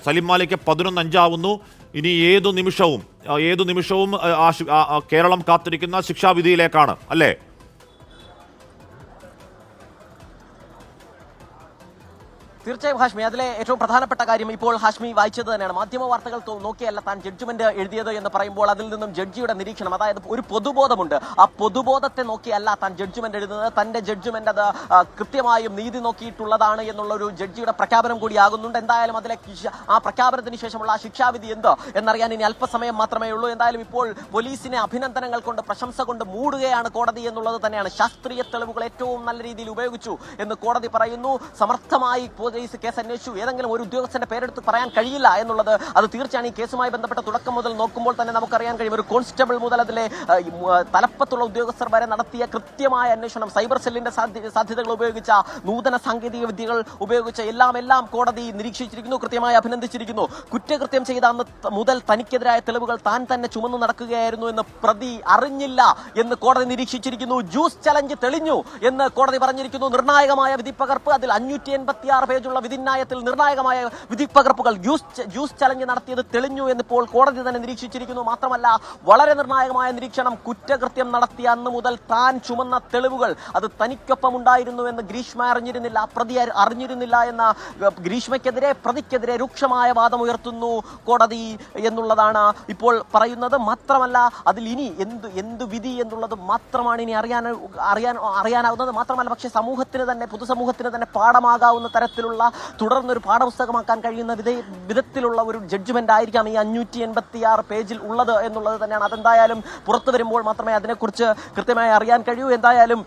സലിം മാലിക്ക് 11-5 ആവുന്നു. ഇനി ഏതു നിമിഷവും കേരളം കാത്തിരിക്കുന്ന ശിക്ഷാവിധിയിലേക്കാണ് അല്ലേ? തീർച്ചയായും ഹാഷ്മി, അതിലെ ഏറ്റവും പ്രധാനപ്പെട്ട കാര്യം ഇപ്പോൾ ഹാഷ്മി വായിച്ചത് തന്നെയാണ്. മാധ്യമ വാർത്തകൾ നോക്കിയല്ല താൻ ജഡ്ജ്മെന്റ് എഴുതിയത് എന്ന് പറയുമ്പോൾ അതിൽ നിന്നും ജഡ്ജിയുടെ നിരീക്ഷണം, അതായത് ഒരു പൊതുബോധമുണ്ട്. ആ പൊതുബോധത്തെ നോക്കിയല്ല താൻ ജഡ്ജ്മെന്റ് എഴുതുന്നത്. തന്റെ ജഡ്ജ്മെന്റ് അത് കൃത്യമായും നീതി നോക്കിയിട്ടുള്ളതാണ് എന്നുള്ള ഒരു ജഡ്ജിയുടെ പ്രഖ്യാപനം കൂടിയാകുന്നുണ്ട്. എന്തായാലും അതിലെ ആ പ്രഖ്യാപനത്തിന് ശേഷമുള്ള ശിക്ഷാവിധി എന്ത് എന്നറിയാൻ ഇനി അല്പസമയം മാത്രമേ ഉള്ളൂ. എന്തായാലും ഇപ്പോൾ പോലീസിനെ അഭിനന്ദനങ്ങൾ കൊണ്ട് പ്രശംസ കൊണ്ട് മൂടുകയാണ് കോടതി എന്നുള്ളത് തന്നെയാണ്. ശാസ്ത്രീയ തെളിവുകൾ ഏറ്റവും നല്ല രീതിയിൽ ഉപയോഗിച്ചു എന്ന് കോടതി പറയുന്നു. സമർത്ഥമായി പോലീസ് കേസ് അന്വേഷിച്ചു. ഏതെങ്കിലും ഒരു ഉദ്യോഗസ്ഥന്റെ പേരെടുത്ത് പറയാൻ കഴിയില്ല എന്നുള്ളത് അത് തീർച്ചയാണ്. ഈ കേസുമായി ബന്ധപ്പെട്ട തുടക്കം മുതൽ നോക്കുമ്പോൾ തന്നെ നമുക്കറിയാൻ കഴിയും. ഒരു കോൺസ്റ്റബിൾ മുതൽ അതിലെ തലപ്പത്തുള്ള ഉദ്യോഗസ്ഥർ വരെ നടത്തിയ കൃത്യമായ അന്വേഷണം, സൈബർ സെല്ലിന്റെ സാധ്യതകൾ ഉപയോഗിച്ച, നൂതന സാങ്കേതിക വിദ്യകൾ ഉപയോഗിച്ച എല്ലാം കോടതി നിരീക്ഷിച്ചിരിക്കുന്നു, കൃത്യമായി അഭിനന്ദിച്ചിരിക്കുന്നു. കുറ്റകൃത്യം ചെയ്ത അന്ന് മുതൽ തനിക്കെതിരായ തെളിവുകൾ താൻ തന്നെ ചുമന്നു നടക്കുകയായിരുന്നു എന്ന് പ്രതി അറിഞ്ഞില്ല എന്ന് കോടതി നിരീക്ഷിച്ചിരിക്കുന്നു. ജ്യൂസ് ചലഞ്ച് തെളിഞ്ഞു എന്ന് കോടതി പറഞ്ഞിരിക്കുന്നു. നിർണായകമായ വിധിപ്പകർപ്പ്, അതിൽ 586 പേജുള്ള വിധിന്യായത്തിൽ നിർണായകമായ വിധിപ്പകർപ്പുകൾ ജ്യൂസ് ചലഞ്ച് നടത്തിയത് തെളിഞ്ഞു എന്നിപ്പോൾ കോടതി തന്നെ നിരീക്ഷിച്ചിരിക്കുന്നു. മാത്രമല്ല വളരെ നിർണായകമായ നിരീക്ഷണം, കുറ്റകൃത്യം നടത്തിയ അന്ന് മുതൽ താൻ ചുമന്ന തെളിവുകൾ അത് തനിക്കൊപ്പം ഉണ്ടായിരുന്നു എന്ന് ഗ്രീഷ്മ അറിഞ്ഞിരുന്നില്ല, പ്രതി അറിഞ്ഞിരുന്നില്ല എന്ന ഗ്രീഷ്മയ്ക്കെതിരെ പ്രതിക്കെതിരെ രൂക്ഷമായ വാദം ഉയർത്തുന്നു കോടതി എന്നുള്ളതാണ് ഇപ്പോൾ പറയുന്നത്. മാത്രമല്ല അതിൽ ഇനി എന്ത് വിധി എന്നുള്ളത് മാത്രമാണ് ഇനി അറിയാനാവുന്നത്. മാത്രമല്ല പക്ഷേ സമൂഹത്തിന് തന്നെ, പൊതുസമൂഹത്തിന് തന്നെ പാഠമാകാവുന്ന തരത്തിലുള്ള തുടർന്നൊരു പാഠപുസ്തകമാക്കാൻ കഴിയുന്ന വിധത്തിലുള്ള ഒരു ജഡ്ജ്മെന്റ് ആയിരിക്കാം ഈ 586 പേജിൽ ഉള്ളത് എന്നുള്ളത് തന്നെയാണ്. അതെന്തായാലും പുറത്തു വരുമ്പോൾ മാത്രമേ അതിനെക്കുറിച്ച് കൃത്യമായി അറിയാൻ കഴിയൂ. എന്തായാലും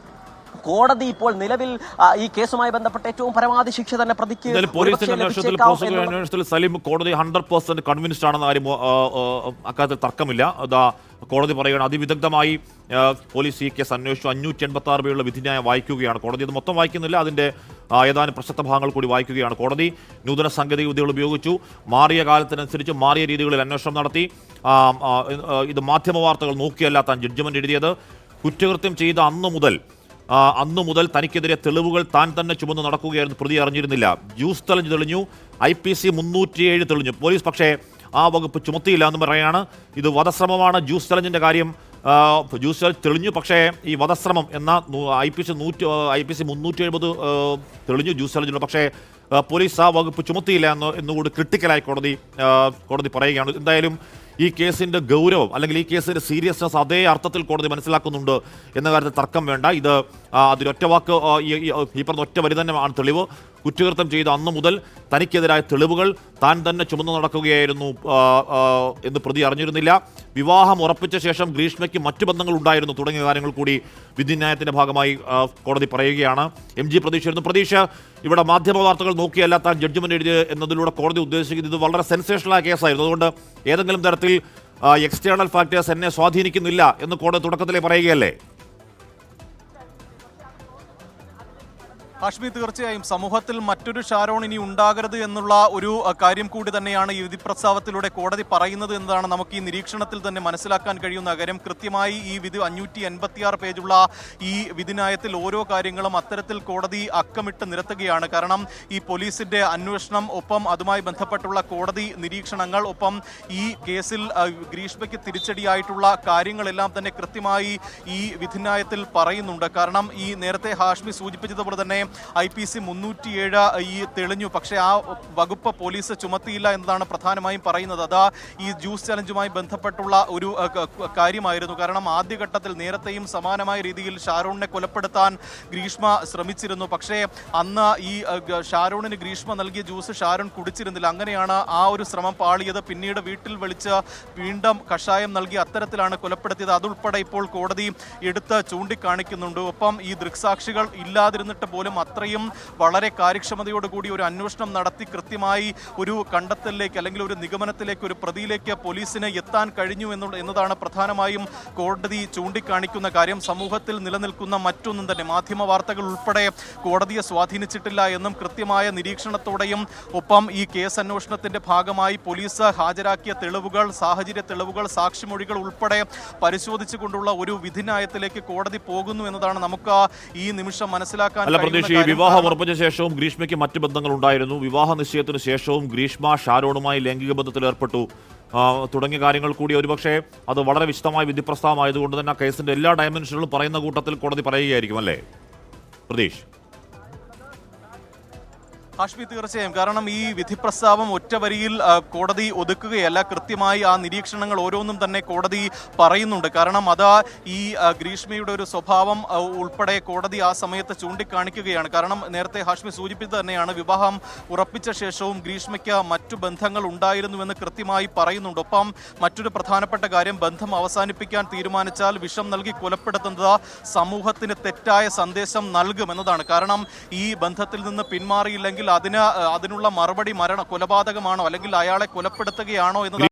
കോടതി ഇപ്പോൾ നിലവിൽ ഈ കേസുമായി ബന്ധപ്പെട്ട ഏറ്റവും പരമാവധി ശിക്ഷ തന്നെ പ്രതിക്ക് അന്വേഷണത്തിൽ സലീം കോടതി 100% കൺവിൻസ്ഡ് ആണെന്ന കാര്യം അക്കാര്യത്തിൽ തർക്കമില്ല. കോടതി പറയുകയാണ് അതിവിദഗ്ധമായി പോലീസ് ഈ കേസ് അന്വേഷിച്ചു. 586 പേരുള്ള വിധിന്യായം വായിക്കുകയാണ് കോടതി. അത് മൊത്തം വായിക്കുന്നില്ല, അതിൻ്റെ ഏതാനും പ്രസക്ത ഭാഗങ്ങൾ കൂടി വായിക്കുകയാണ് കോടതി. നൂതന സാങ്കേതിക വിദ്യകൾ ഉപയോഗിച്ചു, മാറിയ കാലത്തിനനുസരിച്ച് മാറിയ രീതികളിൽ അന്വേഷണം നടത്തി. ഇത് മാധ്യമ വാർത്തകൾ നോക്കിയല്ല താൻ ജഡ്ജ്മെന്റ് എഴുതിയത്. കുറ്റകൃത്യം ചെയ്ത അന്നു മുതൽ തനിക്കെതിരെ തെളിവുകൾ താൻ തന്നെ ചുമന്ന് നടക്കുകയായിരുന്നു, പ്രതി അറിഞ്ഞിരുന്നില്ല. ജ്യൂസ് ചലഞ്ച് തെളിഞ്ഞു, IPC 307 തെളിഞ്ഞു. പോലീസ് പക്ഷേ ആ വകുപ്പ് ചുമത്തിയില്ല എന്ന് പറയാണ്. ഇത് വധശ്രമമാണ്. ജ്യൂസ് ചലഞ്ചിൻ്റെ കാര്യം ജ്യൂസ് ചലഞ്ച് തെളിഞ്ഞു, പക്ഷേ ഈ വധശ്രമം എന്ന IPC 370 തെളിഞ്ഞു ജ്യൂസ് ചലഞ്ചിലുള്ള, പക്ഷേ പോലീസ് ആ വകുപ്പ് ചുമത്തിയില്ല എന്നുകൂടി ക്രിട്ടിക്കലായി കോടതി പറയുകയാണ്. എന്തായാലും ഈ കേസിൻ്റെ ഗൗരവം അല്ലെങ്കിൽ ഈ കേസിൻ്റെ സീരിയസ്നെസ് അതേ അർത്ഥത്തിൽ കോടതി മനസ്സിലാക്കുന്നുണ്ട് എന്ന കാര്യത്തിൽ തർക്കം വേണ്ട. ഇത് അതിലൊറ്റ വാക്ക്, ഈ പറഞ്ഞ ഒറ്റ വരി തന്നെയാണ് തെളിവ്. കുറ്റകൃത്യം ചെയ്ത അന്നു മുതൽ തനിക്കെതിരായ തെളിവുകൾ താൻ തന്നെ ചുമന്നു നടക്കുകയായിരുന്നു എന്ന് പ്രതി അറിഞ്ഞിരുന്നില്ല. വിവാഹം ഉറപ്പിച്ച ശേഷം ഗ്രീഷ്മയ്ക്ക് മറ്റു ബന്ധങ്ങൾ ഉണ്ടായിരുന്നു തുടങ്ങിയ കാര്യങ്ങൾ കൂടി വിധിന്യായത്തിൻ്റെ ഭാഗമായി കോടതി പറയുകയാണ്. MG പ്രതീക്ഷ ഇവിടെ മാധ്യമ വാർത്തകൾ നോക്കിയല്ല താൻ ജഡ്ജ്മെന്റ് എഴുതിയത് എന്നതിലൂടെ കോടതി ഉദ്ദേശിക്കുന്നത് ഇത് വളരെ സെൻസേഷണലായ കേസായിരുന്നു. അതുകൊണ്ട് ഏതെങ്കിലും തരത്തിൽ എക്സ്റ്റേണൽ ഫാക്ടേഴ്സ് എന്നെ സ്വാധീനിക്കുന്നില്ല എന്ന് കോടതി തുടക്കത്തിലേ പറയുകയല്ലേ? ഹാഷ്മി, തീർച്ചയായും സമൂഹത്തിൽ മറ്റൊരു ഷാരോൺ ഇനി ഉണ്ടാകരുത് എന്നുള്ള ഒരു കാര്യം കൂടി തന്നെയാണ് ഈ വിധി പ്രസ്താവത്തിലൂടെ കോടതി പറയുന്നത് എന്നതാണ് നമുക്ക് ഈ നിരീക്ഷണത്തിൽ തന്നെ മനസ്സിലാക്കാൻ കഴിയുന്ന കാര്യം. കൃത്യമായി ഈ വിധി 586 പേജുള്ള ഈ വിധിന്യായത്തിൽ ഓരോ കാര്യങ്ങളും അത്തരത്തിൽ കോടതി അക്കമിട്ട് നിരത്തുകയാണ്. കാരണം ഈ പോലീസിന്റെ അന്വേഷണം, ഒപ്പം അതുമായി ബന്ധപ്പെട്ടുള്ള കോടതി നിരീക്ഷണങ്ങൾ, ഒപ്പം ഈ കേസിൽ ഗ്രീഷ്മയ്ക്ക് തിരിച്ചടിയായിട്ടുള്ള കാര്യങ്ങളെല്ലാം തന്നെ കൃത്യമായി ഈ വിധിന്യായത്തിൽ പറയുന്നുണ്ട്. കാരണം ഈ നേരത്തെ ഹാഷ്മി സൂചിപ്പിച്ചതുപോലെ തന്നെ IPC 307 ഈ തെളിഞ്ഞു, പക്ഷേ ആ വകുപ്പ് പോലീസ് ചുമത്തിയില്ല എന്നതാണ് പ്രധാനമായും പറയുന്നത്. അതാ ഈ ജ്യൂസ് ചലഞ്ചുമായി ബന്ധപ്പെട്ടുള്ള ഒരു കാര്യമായിരുന്നു. കാരണം ആദ്യഘട്ടത്തിൽ നേരത്തെയും സമാനമായ രീതിയിൽ ഷാരോണിനെ കൊലപ്പെടുത്താൻ ഗ്രീഷ്മ ശ്രമിച്ചിരുന്നു. പക്ഷേ അന്ന് ഈ ഷാരോണിന് ഗ്രീഷ്മ നൽകിയ ജ്യൂസ് ഷാരോൺ കുടിച്ചിരുന്നില്ല. അങ്ങനെയാണ് ആ ഒരു ശ്രമം പാളിയത്. പിന്നീട് വീട്ടിൽ വിളിച്ച് വീണ്ടും കഷായം നൽകി അത്തരത്തിലാണ് കൊലപ്പെടുത്തിയത്. അതുൾപ്പെടെ ഇപ്പോൾ കോടതി എടുത്ത് ചൂണ്ടിക്കാണിക്കുന്നുണ്ട്. ഒപ്പം ഈ ദൃക്സാക്ഷികൾ ഇല്ലാതിരുന്നിട്ട് പോലും അത്രയും വളരെ കാര്യക്ഷമതയോടുകൂടി ഒരു അന്വേഷണം നടത്തി കൃത്യമായി ഒരു കണ്ടെത്തലിലേക്ക് അല്ലെങ്കിൽ ഒരു നിഗമനത്തിലേക്ക്, ഒരു പ്രതിയിലേക്ക് പോലീസിന് എത്താൻ കഴിഞ്ഞു എന്നതാണ് പ്രധാനമായും കോടതി ചൂണ്ടിക്കാണിക്കുന്ന കാര്യം. സമൂഹത്തിൽ നിലനിൽക്കുന്ന മറ്റൊന്നും തന്നെ മാധ്യമ വാർത്തകൾ ഉൾപ്പെടെ കോടതിയെ സ്വാധീനിച്ചിട്ടില്ല എന്നും കൃത്യമായ നിരീക്ഷണത്തോടെയും ഒപ്പം ഈ കേസ് അന്വേഷണത്തിന്റെ ഭാഗമായി പോലീസ് ഹാജരാക്കിയ തെളിവുകൾ, സാഹചര്യ തെളിവുകൾ, സാക്ഷിമൊഴികൾ ഉൾപ്പെടെ പരിശോധിച്ചുകൊണ്ടുള്ള ഒരു വിധിന്യായത്തിലേക്ക് കോടതി പോകുന്നു എന്നതാണ് നമുക്ക് ഈ നിമിഷം മനസ്സിലാക്കാൻ കഴിയുന്നത്. പ്രതീക്ഷ ഈ വിവാഹം ഉറപ്പിച്ച ശേഷവും ഗ്രീഷ്മയ്ക്ക് മറ്റ് ബന്ധങ്ങൾ ഉണ്ടായിരുന്നു. വിവാഹ നിശ്ചയത്തിന് ശേഷവും ഗ്രീഷ്മ ഷാരോണുമായി ലൈംഗിക ബന്ധത്തിൽ ഏർപ്പെട്ടു തുടങ്ങിയ കാര്യങ്ങൾ കൂടി ഒരുപക്ഷെ അത് വളരെ വിശദമായ വിധിപ്രസ്താവമായതുകൊണ്ട് തന്നെ ആ കേസിന്റെ എല്ലാ ഡയമെൻഷനുകളും പറയുന്ന കൂട്ടത്തിൽ കോടതി പറയുകയായിരിക്കും അല്ലേ പ്രതീഷ്? ഹാഷ്മി, തീർച്ചയായും. കാരണം ഈ വിധി പ്രസ്താവം ഒറ്റ വരിയിൽ കോടതി ഒതുക്കുകയല്ല, കൃത്യമായി ആ നിരീക്ഷണങ്ങൾ ഓരോന്നും തന്നെ കോടതി പറയുന്നുണ്ട്. കാരണം അതാ ഈ ഗ്രീഷ്മയുടെ ഒരു സ്വഭാവം ഉൾപ്പെടെ കോടതി ആ സമയത്ത് ചൂണ്ടിക്കാണിക്കുകയാണ്. കാരണം നേരത്തെ ഹാഷ്മി സൂചിപ്പിച്ചത് തന്നെയാണ്, വിവാഹം ഉറപ്പിച്ച ശേഷവും ഗ്രീഷ്മയ്ക്ക് മറ്റു ബന്ധങ്ങൾ ഉണ്ടായിരുന്നുവെന്ന് കൃത്യമായി പറയുന്നുണ്ട്. ഒപ്പം മറ്റൊരു പ്രധാനപ്പെട്ട കാര്യം, ബന്ധം അവസാനിപ്പിക്കാൻ തീരുമാനിച്ചാൽ വിഷം നൽകി കൊലപ്പെടുത്തുന്നത് സമൂഹത്തിന് തെറ്റായ സന്ദേശം നൽകുമെന്നതാണ്. കാരണം ഈ ബന്ധത്തിൽ നിന്ന് പിന്മാറിയില്ലെങ്കിൽ അതിനുള്ള മറുപടി കൊലപാതകമാണോ അല്ലെങ്കിൽ അയാളെ കൊലപ്പെടുത്തുകയാണോ എന്നത്